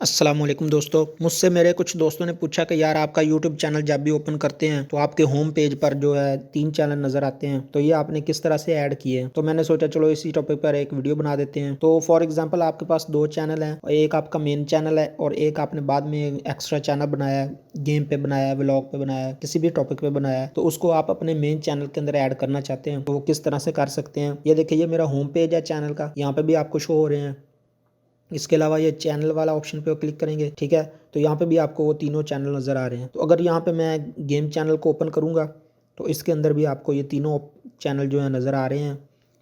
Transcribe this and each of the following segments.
अस्सलाम वालेकुम दोस्तों, मुझसे मेरे कुछ दोस्तों ने पूछा कि यार आपका यूट्यूब चैनल जब भी ओपन करते हैं तो आपके होम पेज पर जो है 3 चैनल नज़र आते हैं, तो ये आपने किस तरह से ऐड किए हैं। तो मैंने सोचा चलो इसी टॉपिक पर एक वीडियो बना देते हैं। तो फॉर एग्जांपल आपके पास 2 चैनल हैं, एक आपका मेन चैनल है और एक आपने बाद में एक्स्ट्रा चैनल बनाया है, गेम पे बनाया है, व्लॉग पे बनाया है, किसी भी टॉपिक पे बनाया है, तो उसको आप अपने मेन चैनल के अंदर ऐड करना चाहते हैं तो वो किस तरह से कर सकते हैं। ये देखिए, ये मेरा होम पेज है चैनल का, यहाँ पे भी आपको शो हो रहे हैं। इसके अलावा ये चैनल वाला ऑप्शन पे क्लिक करेंगे, ठीक है, तो यहाँ पे भी आपको वो तीनों चैनल नज़र आ रहे हैं। तो अगर यहाँ पे मैं गेम चैनल को ओपन करूँगा तो इसके अंदर भी आपको ये तीनों चैनल जो है नज़र आ रहे हैं,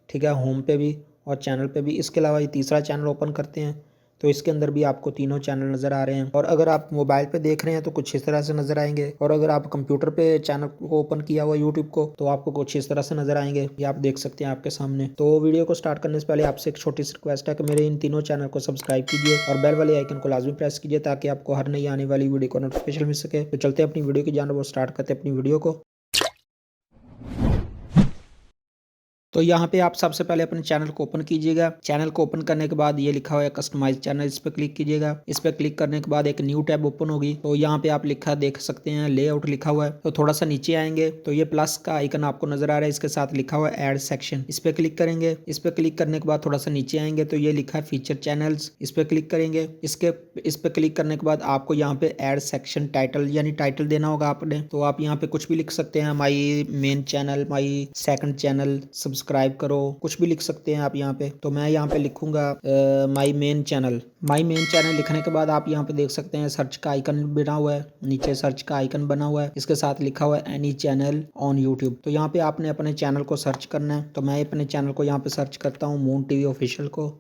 ठीक है, होम पे भी और चैनल पे भी। इसके अलावा ये तीसरा चैनल ओपन करते हैं तो इसके अंदर भी आपको तीनों चैनल नज़र आ रहे हैं। और अगर आप मोबाइल पे देख रहे हैं तो कुछ इस तरह से नज़र आएंगे, और अगर आप कंप्यूटर पे चैनल को ओपन किया हुआ यूट्यूब को तो आपको कुछ इस तरह से नज़र आएंगे। ये आप देख सकते हैं आपके सामने। तो वीडियो को स्टार्ट करने से पहले आपसे एक छोटी सी रिक्वेस्ट है कि मेरे इन तीनों चैनल को सब्सक्राइब कीजिए और बेल वाले आइकन को लाजमी प्रेस कीजिए ताकि आपको हर नई आने वाली वीडियो का नोटिफिकेशन मिल सके। तो चलते हैं अपनी वीडियो की जानब और स्टार्ट करते हैं अपनी वीडियो को। तो यहाँ पे आप सबसे पहले अपने चैनल को ओपन कीजिएगा। चैनल को ओपन करने के बाद ये लिखा हुआ है कस्टमाइज चैनल, इस पर क्लिक कीजिएगा। इस पर क्लिक करने के बाद एक न्यू टैब ओपन होगी। तो यहाँ पे आप लिखा देख सकते हैं लेआउट लिखा हुआ है। तो थोड़ा सा नीचे आएंगे तो ये प्लस का आइकन आपको नजर आ रहा है, इसके साथ लिखा हुआ है ऐड सेक्शन, इस पर क्लिक करेंगे। इस पर क्लिक करने के बाद थोड़ा सा नीचे आएंगे तो ये लिखा है फीचर चैनल्स, इस पर क्लिक करेंगे। इस पर क्लिक करने के बाद आपको यहाँ पे ऐड सेक्शन टाइटल यानी टाइटल देना होगा आपने। तो आप यहाँ पे कुछ भी लिख सकते हैं, my main channel, my second channel, subscribe करो, कुछ भी लिख सकते हैं आप यहाँ पे। तो मैं यहाँ पे लिखूंगा my main channel. My main channel लिखने के बाद आप यहाँ पे देख सकते हैं सर्च का आइकन बना हुआ है, नीचे सर्च का आइकन बना हुआ है, इसके साथ लिखा हुआ है एनी चैनल ऑन यूट्यूब। तो यहाँ पे आपने अपने चैनल को सर्च करना है। तो मैं अपने चैनल को यहाँ पे सर्च करता हूँ, मून टीवी ऑफिशियल को।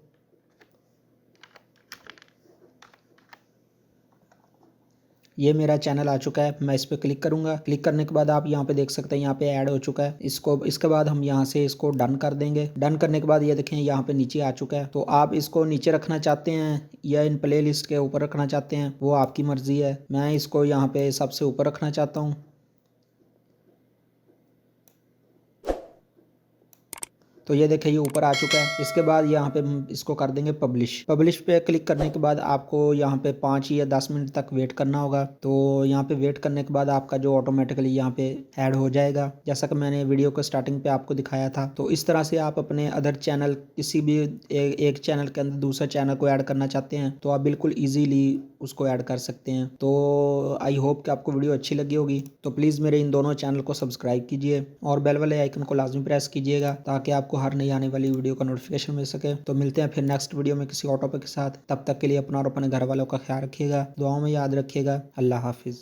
ये मेरा चैनल आ चुका है, मैं इस पर क्लिक करूंगा। क्लिक करने के बाद आप यहाँ पे देख सकते हैं यहाँ पे ऐड हो चुका है। इसके बाद हम यहाँ से इसको डन कर देंगे। डन करने के बाद ये देखें यहाँ पे नीचे आ चुका है। तो आप इसको नीचे रखना चाहते हैं या इन प्ले लिस्ट के ऊपर रखना चाहते हैं, वो आपकी मर्जी है। मैं इसको यहाँ पे सबसे ऊपर रखना चाहता हूँ। तो ये देखिए ये ऊपर आ चुका है। इसके बाद यहाँ पे हम इसको कर देंगे पब्लिश। पब्लिश पे क्लिक करने के बाद आपको यहाँ पे 5 या 10 मिनट तक वेट करना होगा। तो यहाँ पे वेट करने के बाद आपका जो ऑटोमेटिकली यहाँ पे ऐड हो जाएगा, जैसा कि मैंने वीडियो को स्टार्टिंग पे आपको दिखाया था। तो इस तरह से आप अपने अदर चैनल किसी भी एक चैनल के अंदर दूसरा चैनल को ऐड करना चाहते हैं तो आप बिल्कुल ईजीली उसको ऐड कर सकते हैं। तो आई होप कि आपको वीडियो अच्छी लगी होगी। तो प्लीज़ मेरे इन दोनों चैनल को सब्सक्राइब कीजिए और बेल वाले आइकन को लाजमी प्रेस कीजिएगा ताकि आपको हर नई आने वाली वीडियो का नोटिफिकेशन मिल सके। तो मिलते हैं फिर नेक्स्ट वीडियो में किसी और टॉपिक के साथ। तब तक के लिए अपना और अपने घर वालों का ख्याल रखिएगा, दुआओं में याद रखिएगा। अल्लाह हाफिज़।